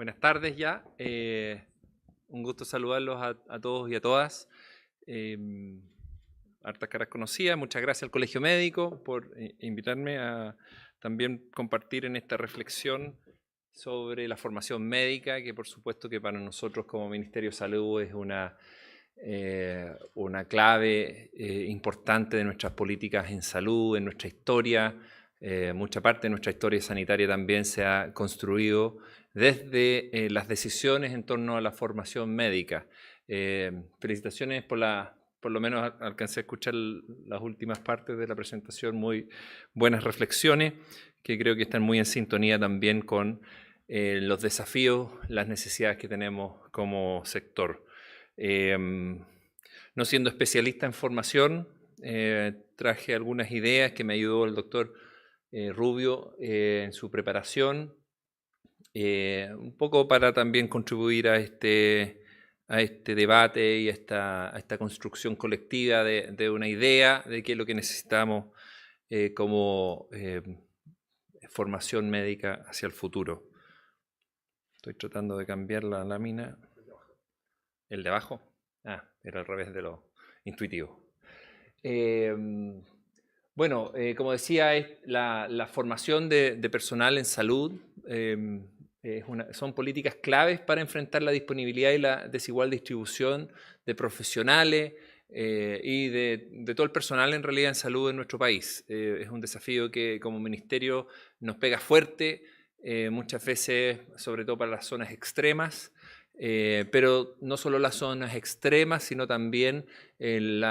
Buenas tardes ya. Un gusto saludarlos a todos y a todas. Hartas caras conocidas. Muchas gracias al Colegio Médico por invitarme a también compartir en esta reflexión sobre la formación médica, que por supuesto que para nosotros como Ministerio de Salud es una clave importante de nuestras políticas en salud, en nuestra historia. Mucha parte de nuestra historia sanitaria también se ha construido desde las decisiones en torno a la formación médica. Felicitaciones por lo menos alcancé a escuchar las últimas partes de la presentación, muy buenas reflexiones que creo que están muy en sintonía también con los desafíos, las necesidades que tenemos como sector. No siendo especialista en formación, traje algunas ideas que me ayudó el doctor Rubio en su preparación, un poco para también contribuir a este debate y a esta construcción colectiva de una idea de qué es lo que necesitamos como formación médica hacia el futuro. Estoy tratando de cambiar la lámina. ¿El de abajo? Ah, era al revés de lo intuitivo. Bueno, como decía, la formación de personal en salud son políticas claves para enfrentar la disponibilidad y la desigual distribución de profesionales y de todo el personal en realidad en salud en nuestro país. Es un desafío que como ministerio nos pega fuerte, muchas veces, sobre todo para las zonas extremas, pero no solo las zonas extremas, sino también el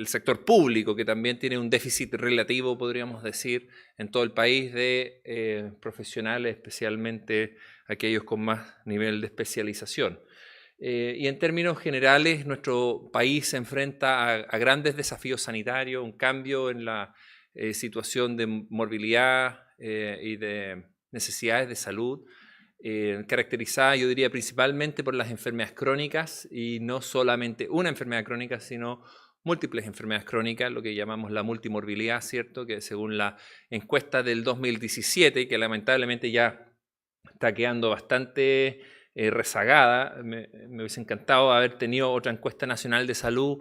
sector público, que también tiene un déficit relativo, podríamos decir, en todo el país de profesionales, especialmente aquellos con más nivel de especialización. Y en términos generales, nuestro país se enfrenta a grandes desafíos sanitarios, un cambio en la situación de morbilidad y de necesidades de salud, caracterizada, yo diría, principalmente por las enfermedades crónicas, y no solamente una enfermedad crónica, sino múltiples enfermedades crónicas, lo que llamamos la multimorbilidad, ¿cierto? Que según la encuesta del 2017, que lamentablemente ya está quedando bastante rezagada, me hubiese encantado haber tenido otra encuesta nacional de salud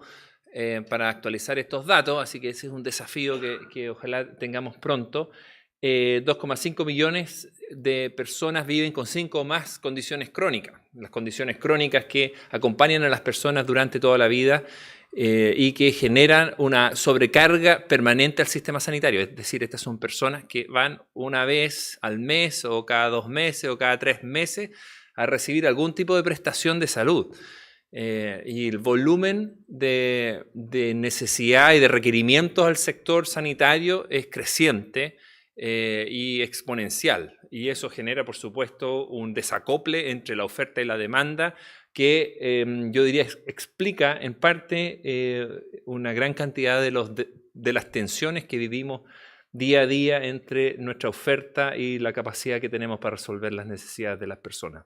para actualizar estos datos, así que ese es un desafío que ojalá tengamos pronto. 2,5 millones de personas viven con 5 o más condiciones crónicas. Las condiciones crónicas que acompañan a las personas durante toda la vida y que generan una sobrecarga permanente al sistema sanitario. Es decir, estas son personas que van una vez al mes o cada 2 meses o cada 3 meses a recibir algún tipo de prestación de salud. Y el volumen de necesidad y de requerimientos al sector sanitario es creciente y exponencial. Y eso genera, por supuesto, un desacople entre la oferta y la demanda que yo diría explica en parte una gran cantidad de las tensiones que vivimos día a día entre nuestra oferta y la capacidad que tenemos para resolver las necesidades de las personas.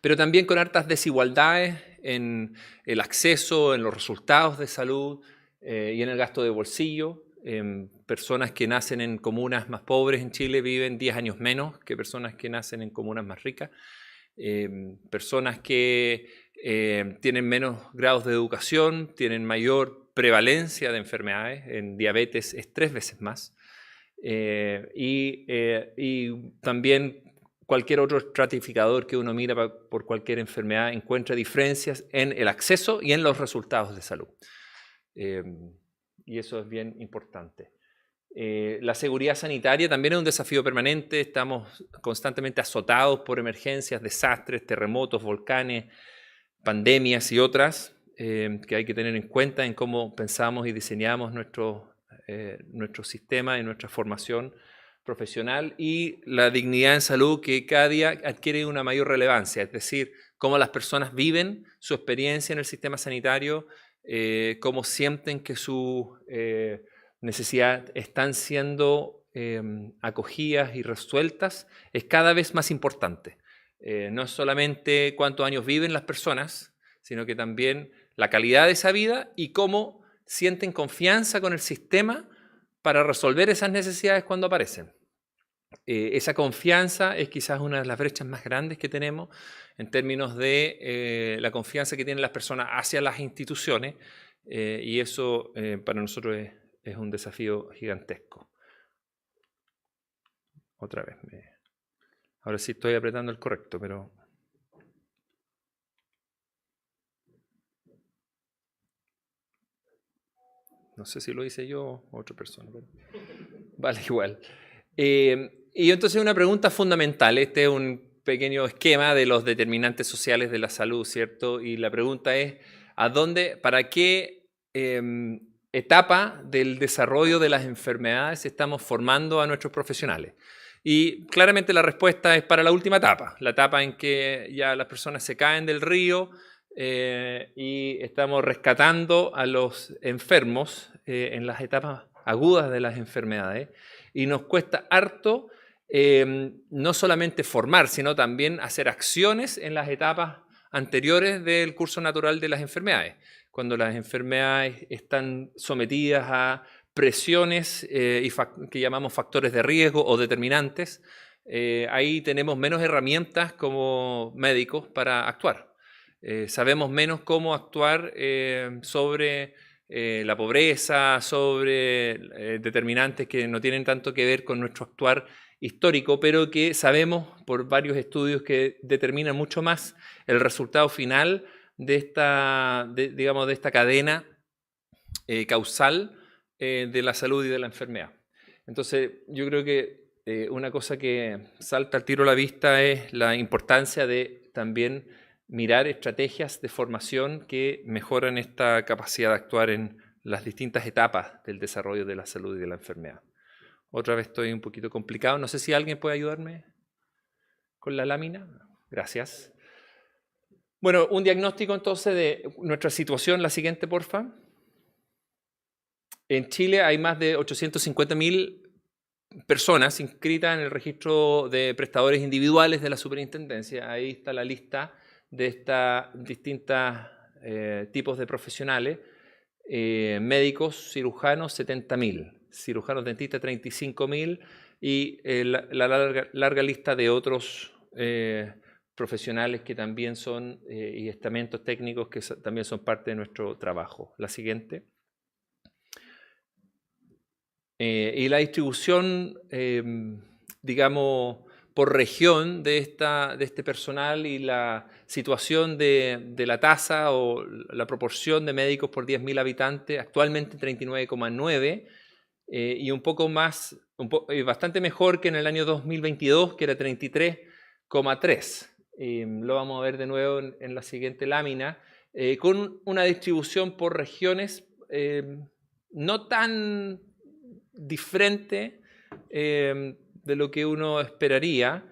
Pero también con hartas desigualdades en el acceso, en los resultados de salud y en el gasto de bolsillo. Personas que nacen en comunas más pobres en Chile viven 10 años menos que personas que nacen en comunas más ricas. Personas que tienen menos grados de educación, tienen mayor prevalencia de enfermedades, en diabetes es 3 veces más. Y también cualquier otro estratificador que uno mira por cualquier enfermedad encuentra diferencias en el acceso y en los resultados de salud. Y eso es bien importante. La seguridad sanitaria también es un desafío permanente. Estamos constantemente azotados por emergencias, desastres, terremotos, volcanes, pandemias y otras que hay que tener en cuenta en cómo pensamos y diseñamos nuestro sistema y nuestra formación profesional, y la dignidad en salud, que cada día adquiere una mayor relevancia, es decir, cómo las personas viven su experiencia en el sistema sanitario, cómo sienten que sus necesidades están siendo acogidas y resueltas, es cada vez más importante. No es solamente cuántos años viven las personas, sino que también la calidad de esa vida y cómo sienten confianza con el sistema para resolver esas necesidades cuando aparecen. Esa confianza es quizás una de las brechas más grandes que tenemos en términos de la confianza que tienen las personas hacia las instituciones, y eso para nosotros es un desafío gigantesco. Otra vez. Ahora sí estoy apretando el correcto, pero... No sé si lo hice yo o otra persona. Pero... Vale, igual. Y entonces una pregunta fundamental. Este es un pequeño esquema de los determinantes sociales de la salud, ¿cierto? Y la pregunta es, para qué etapa del desarrollo de las enfermedades estamos formando a nuestros profesionales? Y claramente la respuesta es para la última etapa, la etapa en que ya las personas se caen del río y estamos rescatando a los enfermos en las etapas agudas de las enfermedades. Y nos cuesta harto no solamente formar, sino también hacer acciones en las etapas anteriores del curso natural de las enfermedades. Cuando las enfermedades están sometidas a presiones que llamamos factores de riesgo o determinantes, ahí tenemos menos herramientas como médicos para actuar. Sabemos menos cómo actuar sobre la pobreza, sobre determinantes que no tienen tanto que ver con nuestro actuar histórico, pero que sabemos por varios estudios que determinan mucho más el resultado final de esta cadena causal de la salud y de la enfermedad. Entonces, yo creo que una cosa que salta al tiro a la vista es la importancia de también mirar estrategias de formación que mejoran esta capacidad de actuar en las distintas etapas del desarrollo de la salud y de la enfermedad. Otra vez estoy un poquito complicado. No sé si alguien puede ayudarme con la lámina. Gracias. Bueno, un diagnóstico entonces de nuestra situación. La siguiente, porfa. En Chile hay más de 850.000 personas inscritas en el registro de prestadores individuales de la superintendencia. Ahí está la lista de estos distintos tipos de profesionales. Médicos, cirujanos, 70.000. Cirujanos dentistas, 35.000. Y la larga lista de otros profesionales que también son, y estamentos técnicos que también son parte de nuestro trabajo. La siguiente. Y la distribución, digamos, por región de este personal y la situación de la tasa o la proporción de médicos por 10.000 habitantes, actualmente 39,9, y un poco más, bastante mejor que en el año 2022, que era 33,3. Lo vamos a ver de nuevo en la siguiente lámina, con una distribución por regiones no tan diferente de lo que uno esperaría,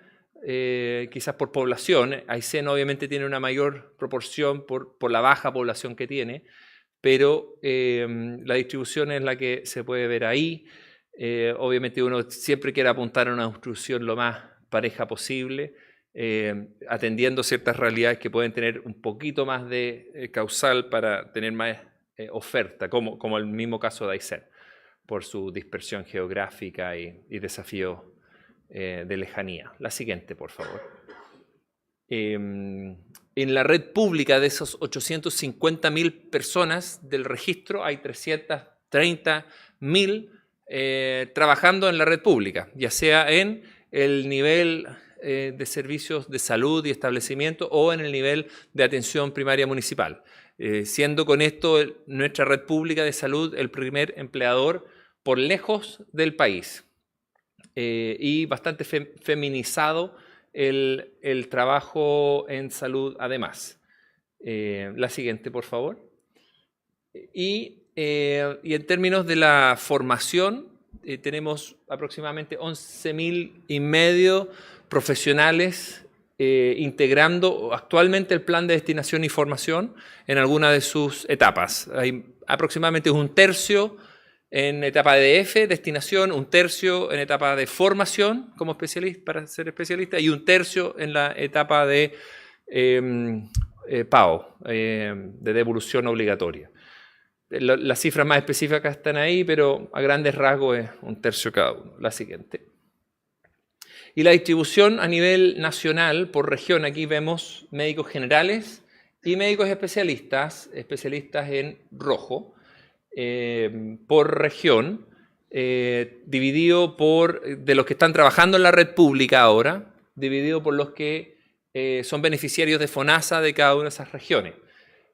quizás por población. Aysén obviamente tiene una mayor proporción por la baja población que tiene, pero la distribución es la que se puede ver ahí. Obviamente uno siempre quiere apuntar a una distribución lo más pareja posible, atendiendo ciertas realidades que pueden tener un poquito más de causal para tener más oferta, como el mismo caso de Aysén, por su dispersión geográfica y desafíos de lejanía. La siguiente, por favor. En la red pública de esos 850.000 personas del registro hay 330.000 trabajando en la red pública, ya sea en el nivel de servicios de salud y establecimiento o en el nivel de atención primaria municipal. Siendo con esto nuestra red pública de salud el primer empleador por lejos del país, y bastante feminizado el trabajo en salud además. La siguiente, por favor. Y en términos de la formación, tenemos aproximadamente 11.500 profesionales integrando actualmente el plan de destinación y formación en alguna de sus etapas. Hay aproximadamente un tercio en etapa de DF, destinación, un tercio en etapa de formación como especialista, para ser especialista, y un tercio en la etapa de PAO, de devolución obligatoria. Las cifras más específicas están ahí, pero a grandes rasgos es un tercio cada uno. La siguiente. Y la distribución a nivel nacional, por región, aquí vemos médicos generales y médicos especialistas, especialistas en rojo, por región, dividido de los que están trabajando en la red pública ahora, dividido por los que son beneficiarios de FONASA de cada una de esas regiones.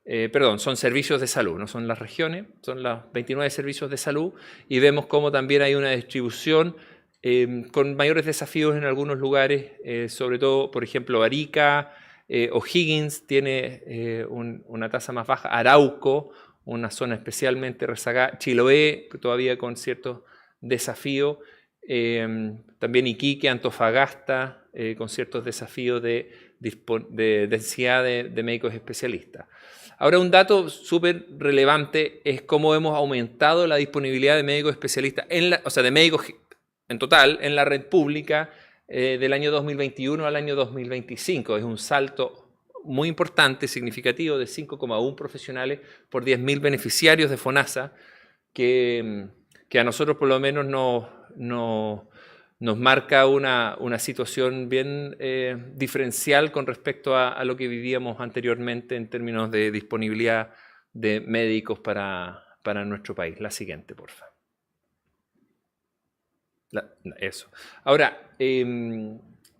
Perdón, son servicios de salud, no son las regiones, son los 29 servicios de salud, y vemos cómo también hay una distribución con mayores desafíos en algunos lugares, sobre todo, por ejemplo, Arica, O'Higgins tiene una tasa más baja, Arauco, una zona especialmente rezagada, Chiloé, todavía con ciertos desafíos, también Iquique, Antofagasta, con ciertos desafíos de densidad de médicos especialistas. Ahora, un dato súper relevante es cómo hemos aumentado la disponibilidad de médicos especialistas, o sea, de médicos en total, en la red pública del año 2021 al año 2025. Es un salto muy importante, significativo, de 5,1 profesionales por 10.000 beneficiarios de FONASA, que a nosotros por lo menos nos marca una situación bien diferencial con respecto a lo que vivíamos anteriormente en términos de disponibilidad de médicos para nuestro país. La siguiente, por favor. Eso. Ahora,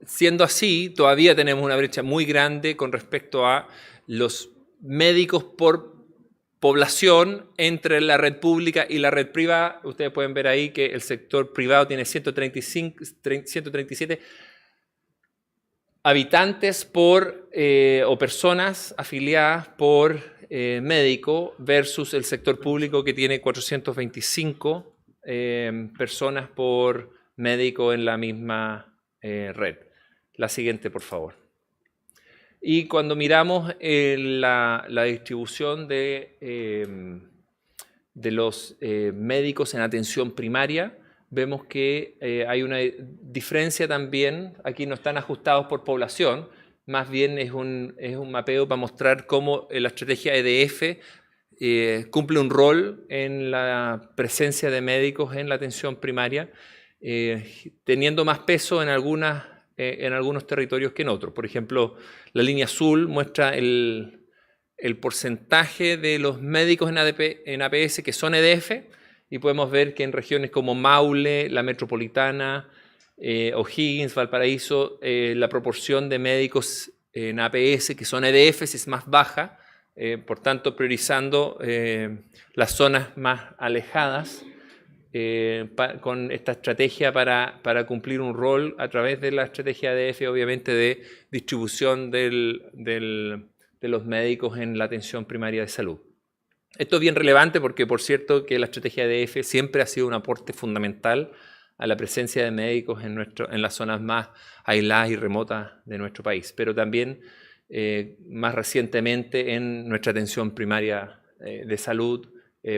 siendo así, todavía tenemos una brecha muy grande con respecto a los médicos por población entre la red pública y la red privada. Ustedes pueden ver ahí que el sector privado tiene 137 habitantes o personas afiliadas por médico versus el sector público que tiene 425 personas por médico en la misma red. La siguiente, por favor. Y cuando miramos la distribución de los médicos en atención primaria, vemos que hay una diferencia también. Aquí no están ajustados por población, más bien es un mapeo para mostrar cómo la estrategia EDF cumple un rol en la presencia de médicos en la atención primaria, teniendo más peso en algunos territorios que en otros. Por ejemplo, la línea azul muestra el porcentaje de los médicos en APS que son EDF, y podemos ver que en regiones como Maule, la Metropolitana, O'Higgins, Valparaíso, la proporción de médicos en APS que son EDFs es más baja, por tanto priorizando las zonas más alejadas con esta estrategia para cumplir un rol a través de la estrategia EDF, obviamente, de distribución de los médicos en la atención primaria de salud. Esto es bien relevante porque, por cierto, que la estrategia EDF siempre ha sido un aporte fundamental a la presencia de médicos en las zonas más aisladas y remotas de nuestro país, pero también más recientemente en nuestra atención primaria de salud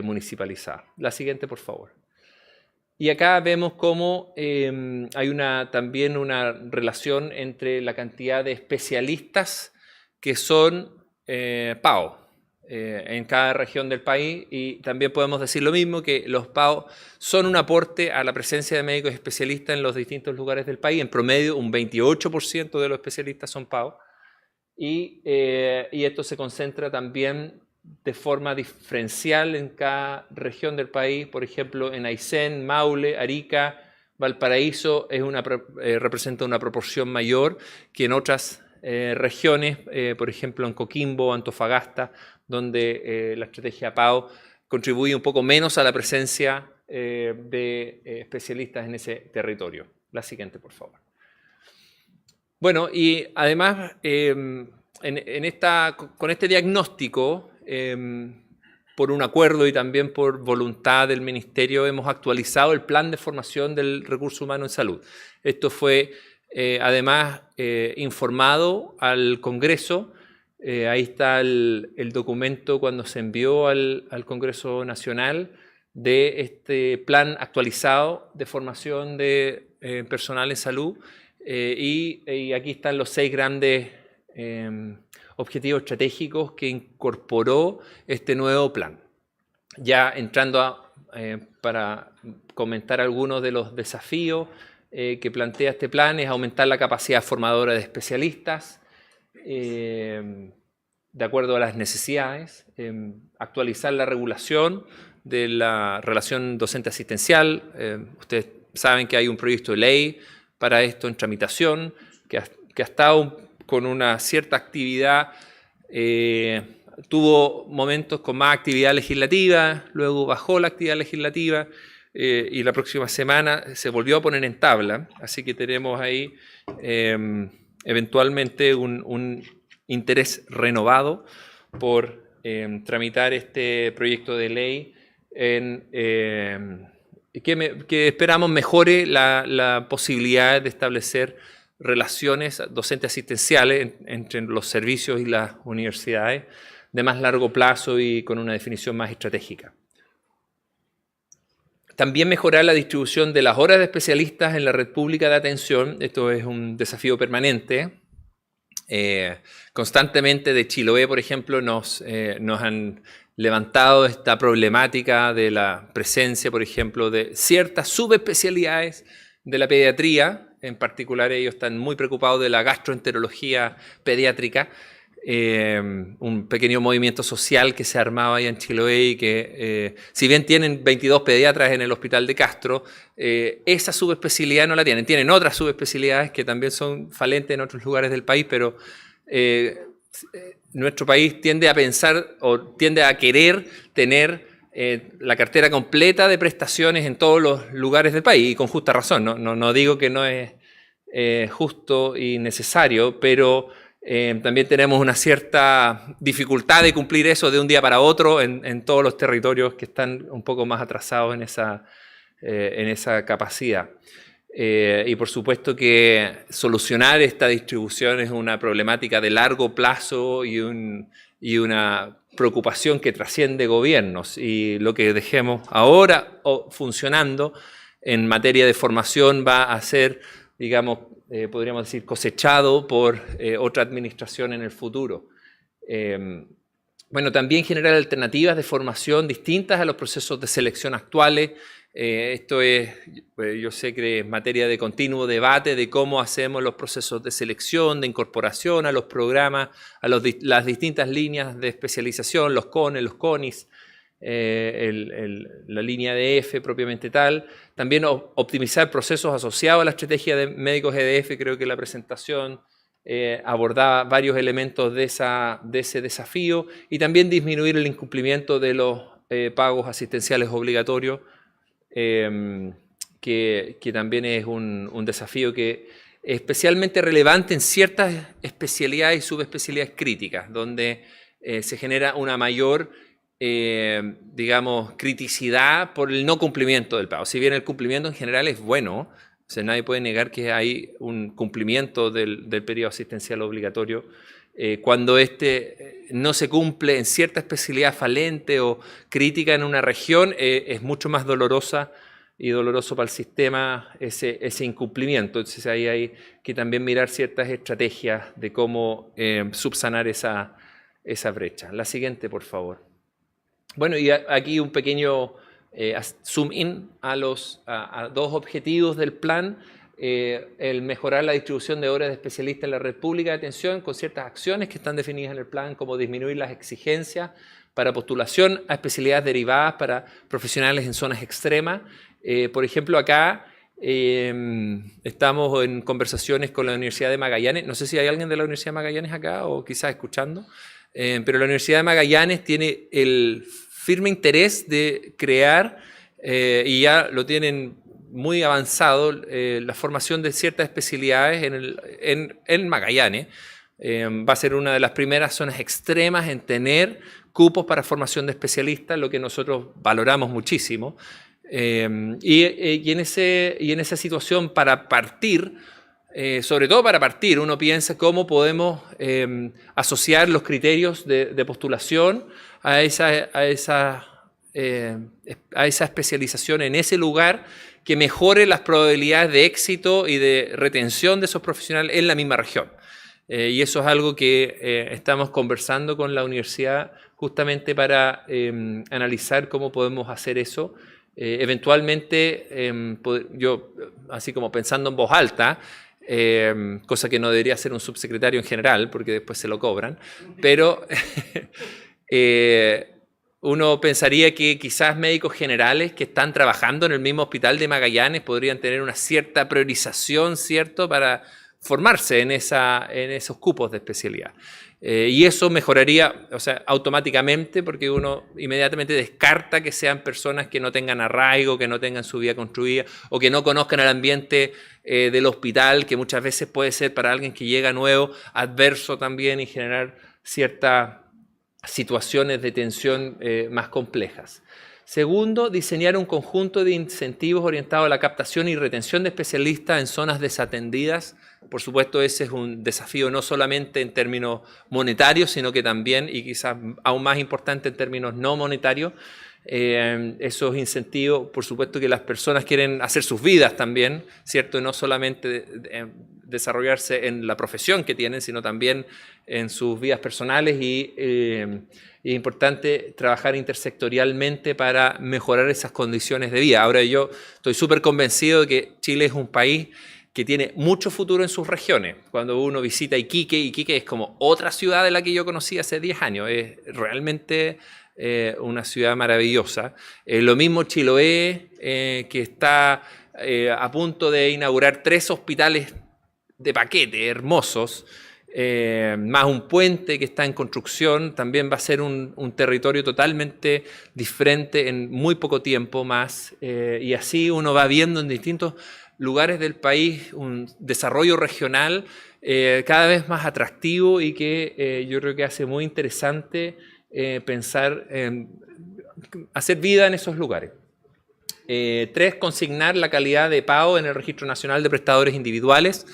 municipalizada. La siguiente, por favor. Y acá vemos cómo hay también una relación entre la cantidad de especialistas que son PAO en cada región del país, y también podemos decir lo mismo, que los PAO son un aporte a la presencia de médicos especialistas en los distintos lugares del país. En promedio, un 28% de los especialistas son PAO, y esto se concentra también de forma diferencial en cada región del país. Por ejemplo, en Aysén, Maule, Arica, Valparaíso representa una proporción mayor que en otras regiones, por ejemplo en Coquimbo, Antofagasta, donde la estrategia PAO contribuye un poco menos a la presencia de especialistas en ese territorio. La siguiente, por favor. Bueno, y además, con este diagnóstico, por un acuerdo y también por voluntad del Ministerio, hemos actualizado el plan de formación del recurso humano en salud. Esto fue además informado al Congreso. Ahí está el documento cuando se envió al Congreso Nacional de este plan actualizado de formación de personal en salud, y aquí están los 6 grandes objetivos estratégicos que incorporó este nuevo plan. Ya entrando para comentar algunos de los desafíos que plantea este plan es aumentar la capacidad formadora de especialistas de acuerdo a las necesidades, actualizar la regulación de la relación docente-asistencial. Ustedes saben que hay un proyecto de ley para esto en tramitación, que ha estado con una cierta actividad, tuvo momentos con más actividad legislativa, luego bajó la actividad legislativa y la próxima semana se volvió a poner en tabla, así que tenemos ahí eventualmente un interés renovado por tramitar este proyecto de ley que esperamos mejore la posibilidad de establecer relaciones docentes asistenciales entre los servicios y las universidades de más largo plazo y con una definición más estratégica. También mejorar la distribución de las horas de especialistas en la red pública de atención. Esto es un desafío permanente. Constantemente de Chiloé, por ejemplo, nos han levantado esta problemática de la presencia, por ejemplo, de ciertas subespecialidades de la pediatría. En particular, ellos están muy preocupados de la gastroenterología pediátrica, un pequeño movimiento social que se armaba ahí en Chiloé y que, si bien tienen 22 pediatras en el hospital de Castro, esa subespecialidad no la tienen. Tienen otras subespecialidades que también son falentes en otros lugares del país, pero nuestro país tiende a pensar o tiende a querer tener la cartera completa de prestaciones en todos los lugares del país, y con justa razón. No digo que no es justo y necesario, pero también tenemos una cierta dificultad de cumplir eso de un día para otro en todos los territorios que están un poco más atrasados en esa capacidad. Y por supuesto que solucionar esta distribución es una problemática de largo plazo y una preocupación que trasciende gobiernos, y lo que dejemos ahora funcionando en materia de formación va a ser, digamos, podríamos decir, cosechado por otra administración en el futuro. Bueno, también generar alternativas de formación distintas a los procesos de selección actuales. Esto es, yo sé que es materia de continuo debate de cómo hacemos los procesos de selección, de incorporación a los programas, a las distintas líneas de especialización, los CONES, los CONIS, la línea de EF propiamente tal. También optimizar procesos asociados a la estrategia de médicos EDF. Creo que la presentación abordaba varios elementos de ese desafío, y también disminuir el incumplimiento de los pagos asistenciales obligatorios, que también es un desafío que es especialmente relevante en ciertas especialidades y subespecialidades críticas, donde se genera una mayor, digamos, criticidad por el no cumplimiento del pago. Si bien el cumplimiento en general es bueno, o sea, nadie puede negar que hay un cumplimiento del periodo asistencial obligatorio, cuando no se cumple en cierta especialidad falente o crítica en una región, es mucho más doloroso para el sistema ese incumplimiento. Entonces ahí hay que también mirar ciertas estrategias de cómo subsanar esa brecha. La siguiente, por favor. Bueno, y aquí un pequeño zoom in a dos objetivos del plan. El mejorar la distribución de horas de especialistas en la red pública de atención con ciertas acciones que están definidas en el plan, como disminuir las exigencias para postulación a especialidades derivadas para profesionales en zonas extremas. Por ejemplo, acá estamos en conversaciones con la Universidad de Magallanes. No sé si hay alguien de la Universidad de Magallanes acá o quizás escuchando, pero la Universidad de Magallanes tiene el firme interés de crear, y ya lo tienen muy avanzado, la formación de ciertas especialidades en Magallanes. Va a ser una de las primeras zonas extremas en tener cupos para formación de especialistas, lo que nosotros valoramos muchísimo. Y en esa situación, para partir, sobre todo para partir, uno piensa cómo podemos asociar los criterios de postulación a esa especialización en ese lugar, que mejore las probabilidades de éxito y de retención de esos profesionales en la misma región. Y eso es algo que estamos conversando con la universidad justamente para analizar cómo podemos hacer eso. Eventualmente, yo, así como pensando en voz alta, cosa que no debería ser un subsecretario en general, porque después se lo cobran, pero uno pensaría que quizás médicos generales que están trabajando en el mismo hospital de Magallanes podrían tener una cierta priorización, ¿cierto?, para formarse en esos cupos de especialidad. Y eso mejoraría, o sea, automáticamente, porque uno inmediatamente descarta que sean personas que no tengan arraigo, que no tengan su vida construida, o que no conozcan el ambiente del hospital, que muchas veces puede ser para alguien que llega nuevo, adverso también y generar ciertas situaciones de tensión más complejas. Segundo, diseñar un conjunto de incentivos orientados a la captación y retención de especialistas en zonas desatendidas. Por supuesto, ese es un desafío no solamente en términos monetarios, sino que también, y quizás aún más importante en términos no monetarios, esos incentivos, por supuesto que las personas quieren hacer sus vidas también, ¿cierto? No solamente desarrollarse en la profesión que tienen, sino también en sus vidas personales y es importante trabajar intersectorialmente para mejorar esas condiciones de vida. Ahora yo estoy súper convencido de que Chile es un país que tiene mucho futuro en sus regiones. Cuando uno visita Iquique, Iquique es como otra ciudad de la que yo conocí hace 10 años. Es realmente una ciudad maravillosa. Lo mismo Chiloé, que está a punto de inaugurar 3 hospitales de paquete hermosos, más un puente que está en construcción, también va a ser un territorio totalmente diferente en muy poco tiempo más, y así uno va viendo en distintos lugares del país un desarrollo regional cada vez más atractivo y que yo creo que hace muy interesante pensar en hacer vida en esos lugares. 3, consignar la calidad de pago en el Registro Nacional de Prestadores Individuales.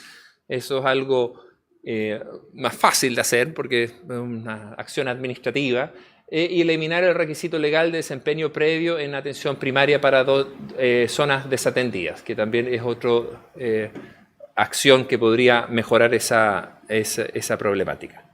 Eso es algo más fácil de hacer porque es una acción administrativa, y eliminar el requisito legal de desempeño previo en atención primaria para zonas desatendidas, que también es otra acción que podría mejorar esa problemática.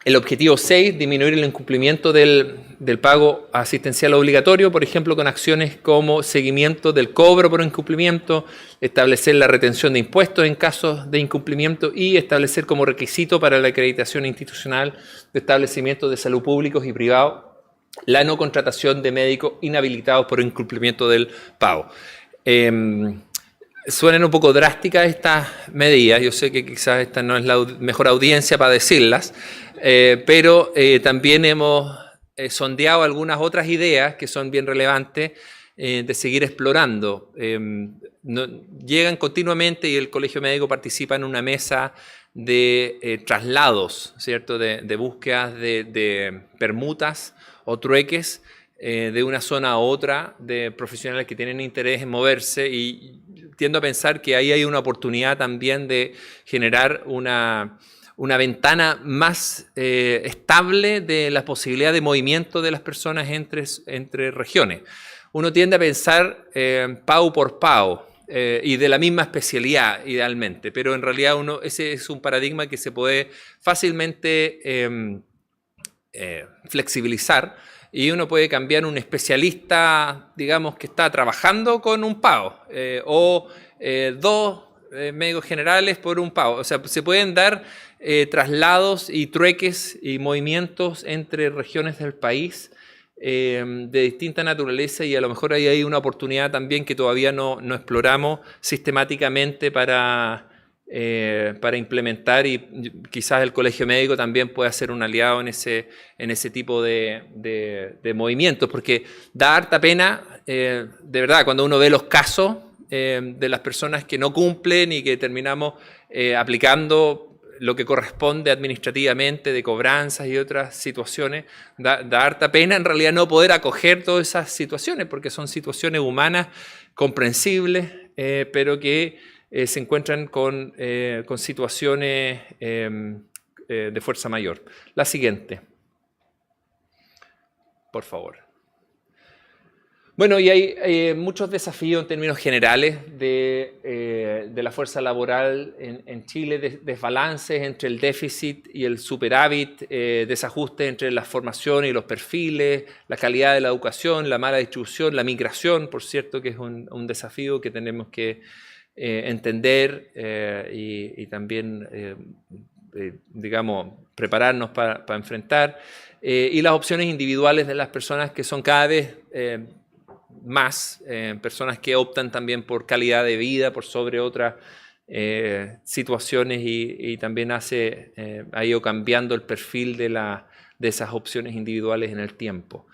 El objetivo 6, disminuir el incumplimiento del pago asistencial obligatorio, por ejemplo, con acciones como seguimiento del cobro por incumplimiento, establecer la retención de impuestos en casos de incumplimiento y establecer como requisito para la acreditación institucional de establecimientos de salud públicos y privados la no contratación de médicos inhabilitados por incumplimiento del pago. Suenan un poco drásticas estas medidas, yo sé que quizás esta no es la mejor audiencia para decirlas, pero también hemos sondeado algunas otras ideas que son bien relevantes de seguir explorando. Llegan continuamente y el Colegio Médico participa en una mesa de traslados, ¿cierto? De búsquedas de permutas o trueques de una zona a otra de profesionales que tienen interés en moverse, y tiendo a pensar que ahí hay una oportunidad también de generar una ventana más estable de la posibilidad de movimiento de las personas entre regiones. Uno tiende a pensar PAU por PAU y de la misma especialidad idealmente, pero en realidad ese es un paradigma que se puede fácilmente flexibilizar, y uno puede cambiar un especialista, digamos, que está trabajando con un PAO, o 2 médicos generales por un PAO. O sea, se pueden dar traslados y trueques y movimientos entre regiones del país de distinta naturaleza, y a lo mejor ahí hay una oportunidad también que todavía no exploramos sistemáticamente para implementar, y quizás el Colegio Médico también pueda ser un aliado en ese tipo de movimientos, porque da harta pena, de verdad, cuando uno ve los casos de las personas que no cumplen y que terminamos aplicando lo que corresponde administrativamente de cobranzas y otras situaciones, da harta pena en realidad no poder acoger todas esas situaciones, porque son situaciones humanas comprensibles, pero que se encuentran con situaciones de fuerza mayor. La siguiente, por favor. Bueno, y hay muchos desafíos en términos generales de la fuerza laboral en Chile, desbalances entre el déficit y el superávit, desajustes entre la formación y los perfiles, la calidad de la educación, la mala distribución, la migración, por cierto, que es un desafío que tenemos que entender y también, digamos, prepararnos para enfrentar. Y las opciones individuales de las personas que son cada vez más, personas que optan también por calidad de vida, por sobre otras situaciones y también ha ido cambiando el perfil de esas opciones individuales en el tiempo.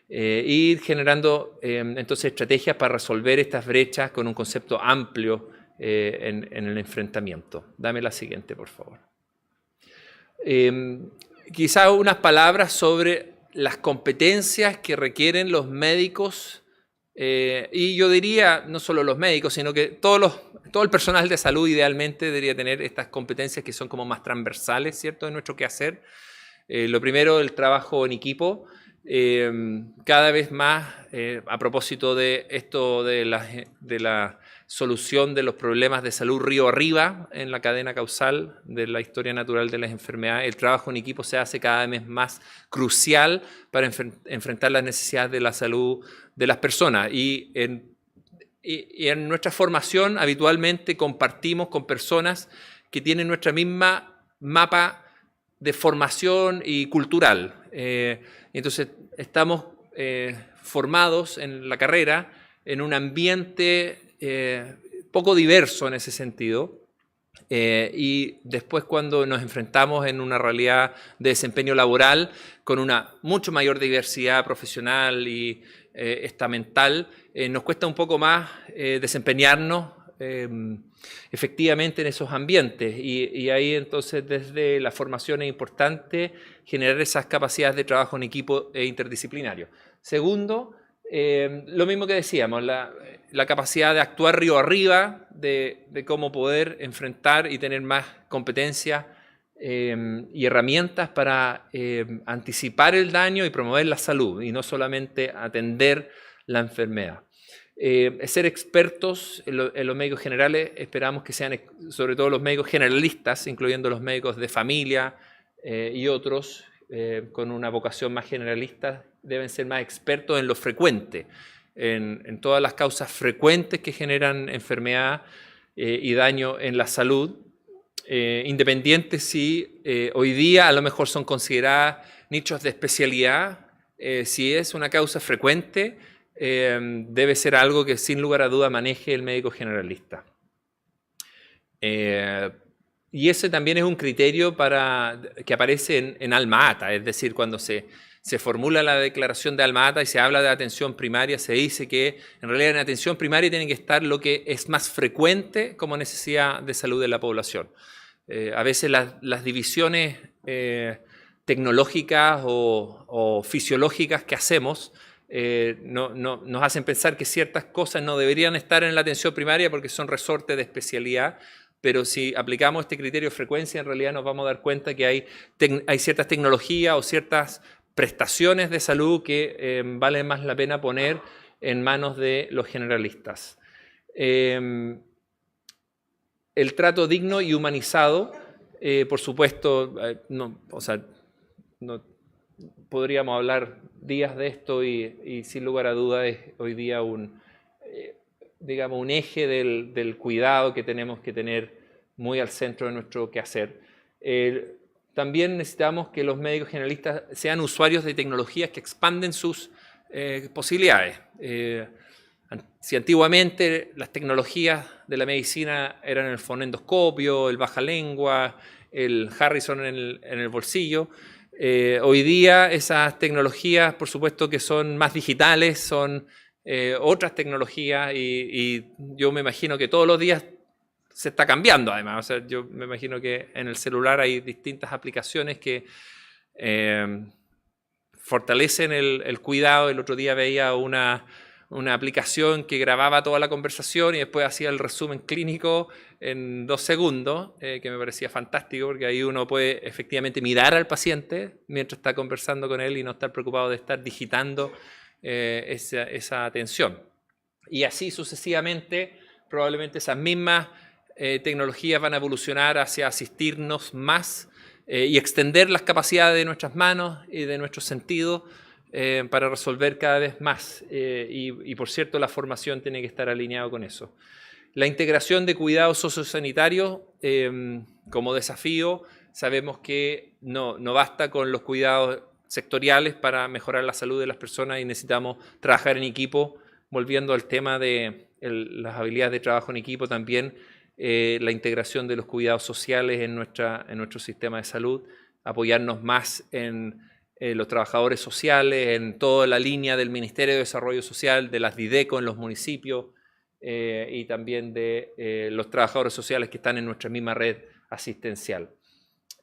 Ir generando entonces estrategias para resolver estas brechas con un concepto amplio en el enfrentamiento. Dame la siguiente, por favor. Quizá unas palabras sobre las competencias que requieren los médicos, y yo diría no solo los médicos, sino que todo el personal de salud idealmente debería tener estas competencias que son como más transversales, ¿cierto?, de nuestro quehacer. Lo primero, el trabajo en equipo. Cada vez más, a propósito de esto de la solución de los problemas de salud río arriba en la cadena causal de la historia natural de las enfermedades, el trabajo en equipo se hace cada vez más crucial para enfrentar las necesidades de la salud de las personas. Y en nuestra formación habitualmente compartimos con personas que tienen nuestra misma mapa de formación y cultural. Entonces estamos formados en la carrera en un ambiente poco diverso en ese sentido, y después cuando nos enfrentamos en una realidad de desempeño laboral con una mucho mayor diversidad profesional y estamental, nos cuesta un poco más desempeñarnos efectivamente en esos ambientes, y ahí entonces desde la formación es importante generar esas capacidades de trabajo en equipo e interdisciplinario. Segundo, lo mismo que decíamos, la capacidad de actuar río arriba, de cómo poder enfrentar y tener más competencias y herramientas para anticipar el daño y promover la salud, y no solamente atender la enfermedad. Ser expertos en los médicos generales, esperamos que sean sobre todo los médicos generalistas, incluyendo los médicos de familia y otros con una vocación más generalista, deben ser más expertos en lo frecuente, en todas las causas frecuentes que generan enfermedad y daño en la salud, independientes si hoy día a lo mejor son consideradas nichos de especialidad. Si es una causa frecuente, debe ser algo que sin lugar a duda maneje el médico generalista. Y ese también es un criterio que aparece en Alma Ata, es decir, cuando se formula la declaración de Alma Ata y se habla de atención primaria, se dice que en realidad en atención primaria tiene que estar lo que es más frecuente como necesidad de salud de la población. A veces las divisiones tecnológicas o fisiológicas que hacemos nos hacen pensar que ciertas cosas no deberían estar en la atención primaria porque son resortes de especialidad, pero si aplicamos este criterio de frecuencia, en realidad nos vamos a dar cuenta que hay ciertas tecnologías o ciertas prestaciones de salud que vale más la pena poner en manos de los generalistas. El trato digno y humanizado, por supuesto, no podríamos hablar días de esto y sin lugar a dudas es hoy día digamos, un eje del cuidado que tenemos que tener muy al centro de nuestro quehacer. También necesitamos que los médicos generalistas sean usuarios de tecnologías que expanden sus posibilidades. Si antiguamente las tecnologías de la medicina eran el fonendoscopio, el bajalengua, el Harrison en el bolsillo, hoy día esas tecnologías, por supuesto que son más digitales, son otras tecnologías y yo me imagino que todos los días se está cambiando además. O sea, yo me imagino que en el celular hay distintas aplicaciones que fortalecen el cuidado. El otro día veía una aplicación que grababa toda la conversación y después hacía el resumen clínico en 2 segundos, que me parecía fantástico porque ahí uno puede efectivamente mirar al paciente mientras está conversando con él y no estar preocupado de estar digitando esa atención. Y así sucesivamente, probablemente esas mismas tecnologías van a evolucionar hacia asistirnos más y extender las capacidades de nuestras manos y de nuestros sentidos para resolver cada vez más. Y por cierto, la formación tiene que estar alineada con eso. La integración de cuidados sociosanitarios como desafío, sabemos que no basta con los cuidados sectoriales para mejorar la salud de las personas y necesitamos trabajar en equipo. Volviendo al tema de las habilidades de trabajo en equipo, también la integración de los cuidados sociales en nuestro sistema de salud, apoyarnos más en los trabajadores sociales, en toda la línea del Ministerio de Desarrollo Social, de las Dideco en los municipios y también de los trabajadores sociales que están en nuestra misma red asistencial.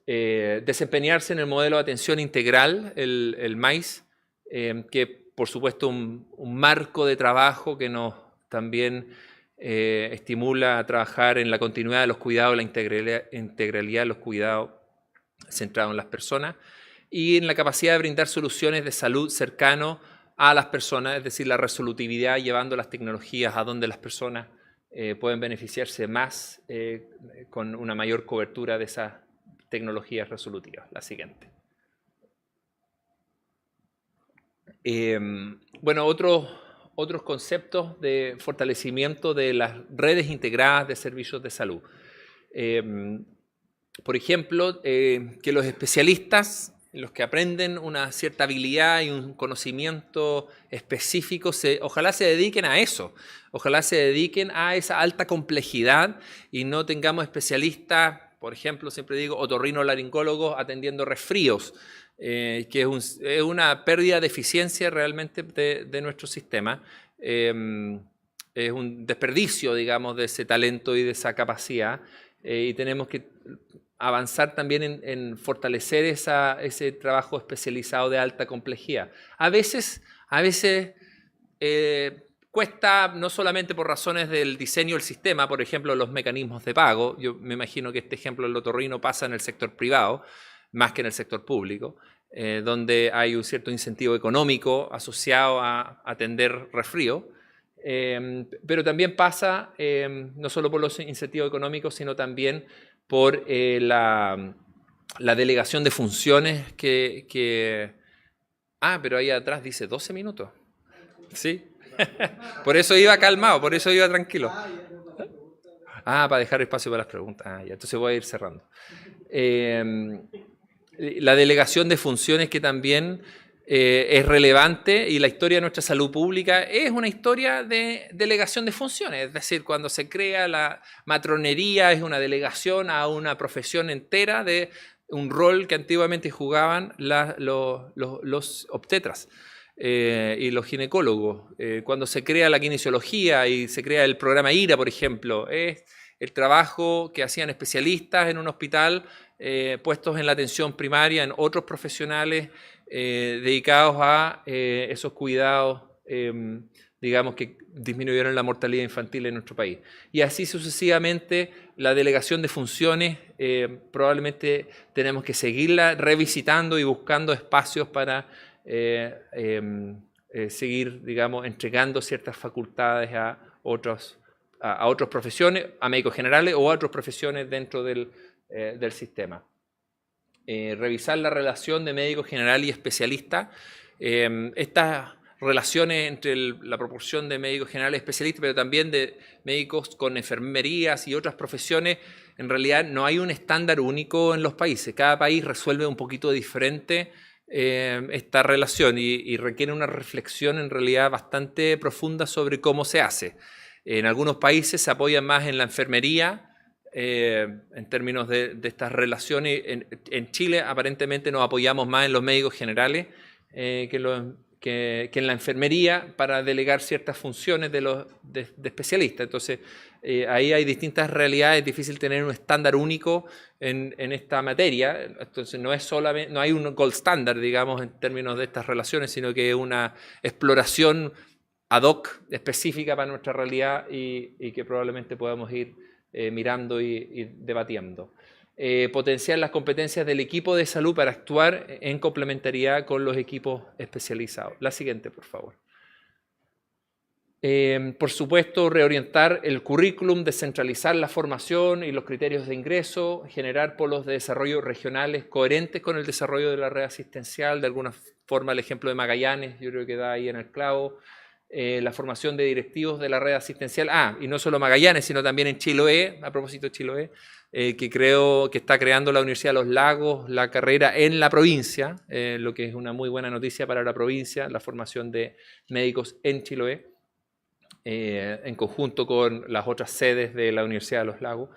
Desempeñarse en el modelo de atención integral, el MAIS, que por supuesto un marco de trabajo que nos también estimula a trabajar en la continuidad de los cuidados, la integralidad de los cuidados centrados en las personas y en la capacidad de brindar soluciones de salud cercano a las personas, es decir, la resolutividad llevando las tecnologías a donde las personas pueden beneficiarse más con una mayor cobertura de esas tecnologías resolutivas. La siguiente. Bueno, otros conceptos de fortalecimiento de las redes integradas de servicios de salud. Por ejemplo, que los especialistas, los que aprenden una cierta habilidad y un conocimiento específico, ojalá se dediquen a eso, ojalá se dediquen a esa alta complejidad y no tengamos especialistas, por ejemplo, siempre digo, otorrinolaringólogos atendiendo resfríos, que es una pérdida de eficiencia realmente de nuestro sistema. Es un desperdicio, digamos, de ese talento y de esa capacidad y tenemos que avanzar también en fortalecer ese trabajo especializado de alta complejidad. A veces cuesta no solamente por razones del diseño del sistema, por ejemplo, los mecanismos de pago. Yo me imagino que este ejemplo del otorrino pasa en el sector privado, más que en el sector público, donde hay un cierto incentivo económico asociado a atender resfrío, pero también pasa no solo por los incentivos económicos, sino también por la delegación de funciones pero ahí atrás dice 12 minutos. ¿Sí? Por eso iba calmado, por eso iba tranquilo. Para dejar espacio para las preguntas. Ya, entonces voy a ir cerrando. La delegación de funciones que también es relevante y la historia de nuestra salud pública es una historia de delegación de funciones, es decir, cuando se crea la matronería es una delegación a una profesión entera de un rol que antiguamente jugaban los obstetras y los ginecólogos. Cuando se crea la kinesiología y se crea el programa IRA, por ejemplo, es el trabajo que hacían especialistas en un hospital puestos en la atención primaria, en otros profesionales dedicados a esos cuidados, digamos, que disminuyeron la mortalidad infantil en nuestro país. Y así sucesivamente, la delegación de funciones probablemente tenemos que seguirla revisitando y buscando espacios para seguir, digamos, entregando ciertas facultades a otras profesiones, a médicos generales o a otras profesiones dentro del sistema. Revisar la relación de médico general y especialista. Estas relaciones entre la proporción de médicos generales y especialistas, pero también de médicos con enfermerías y otras profesiones, en realidad no hay un estándar único en los países. Cada país resuelve un poquito diferente esta relación y requiere una reflexión en realidad bastante profunda sobre cómo se hace. En algunos países se apoya más en la enfermería, en términos de estas relaciones. En Chile aparentemente nos apoyamos más en los médicos generales que en la enfermería para delegar ciertas funciones de especialistas. Entonces ahí hay distintas realidades, es difícil tener un estándar único en esta materia. Entonces no hay un gold standard, digamos, en términos de estas relaciones, sino que es una exploración ad hoc específica para nuestra realidad y que probablemente podamos ir mirando y debatiendo. Potenciar las competencias del equipo de salud para actuar en complementariedad con los equipos especializados. La siguiente, por favor. Por supuesto, reorientar el currículum, descentralizar la formación y los criterios de ingreso, generar polos de desarrollo regionales coherentes con el desarrollo de la red asistencial. De alguna forma, el ejemplo de Magallanes, yo creo que da ahí en el clavo. La formación de directivos de la red asistencial. Y no solo Magallanes, sino también en Chiloé, a propósito de Chiloé, que creo que está creando la Universidad de los Lagos la carrera en la provincia, lo que es una muy buena noticia para la provincia, la formación de médicos en Chiloé. En conjunto con las otras sedes de la Universidad de los Lagos.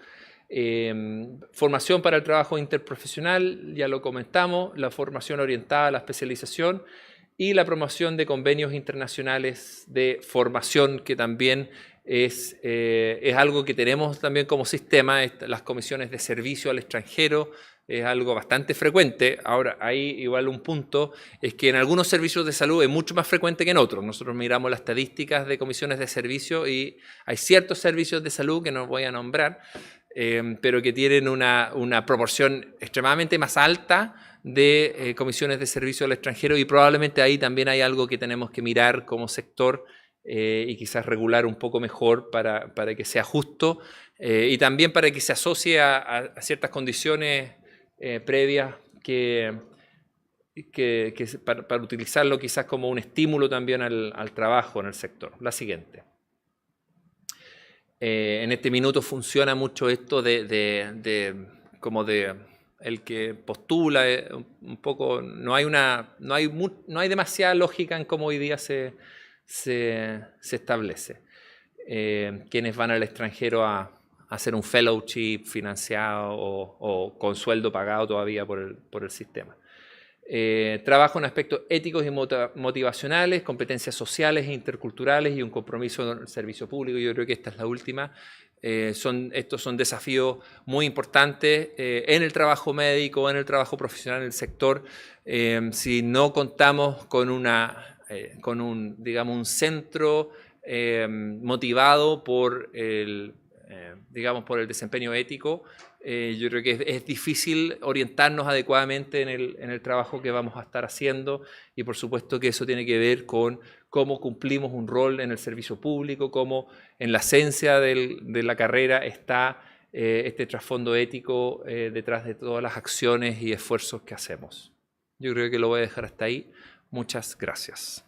Formación para el trabajo interprofesional, ya lo comentamos, la formación orientada a la especialización y la promoción de convenios internacionales de formación, que también es algo que tenemos también como sistema, las comisiones de servicio al extranjero, es algo bastante frecuente. Ahora, hay igual un punto, es que en algunos servicios de salud es mucho más frecuente que en otros. Nosotros miramos las estadísticas de comisiones de servicio y hay ciertos servicios de salud que no voy a nombrar, pero que tienen una proporción extremadamente más alta de comisiones de servicio al extranjero, y probablemente ahí también hay algo que tenemos que mirar como sector y quizás regular un poco mejor para que sea justo y también para que se asocie a ciertas condiciones previas para utilizarlo quizás como un estímulo también al trabajo en el sector. La siguiente. En este minuto funciona mucho esto como de el que postula un poco, no hay demasiada lógica en cómo hoy día se establece. Quienes van al extranjero a hacer un fellowship financiado o con sueldo pagado todavía por el sistema. Trabajo en aspectos éticos y motivacionales, competencias sociales e interculturales y un compromiso en el servicio público. Yo creo que esta es la última. Estos son desafíos muy importantes en el trabajo médico, en el trabajo profesional en el sector. Si no contamos con un centro motivado por el desempeño ético, yo creo que es difícil orientarnos adecuadamente en el trabajo que vamos a estar haciendo, y por supuesto que eso tiene que ver con cómo cumplimos un rol en el servicio público, cómo en la esencia de la carrera está este trasfondo ético detrás de todas las acciones y esfuerzos que hacemos. Yo creo que lo voy a dejar hasta ahí. Muchas gracias.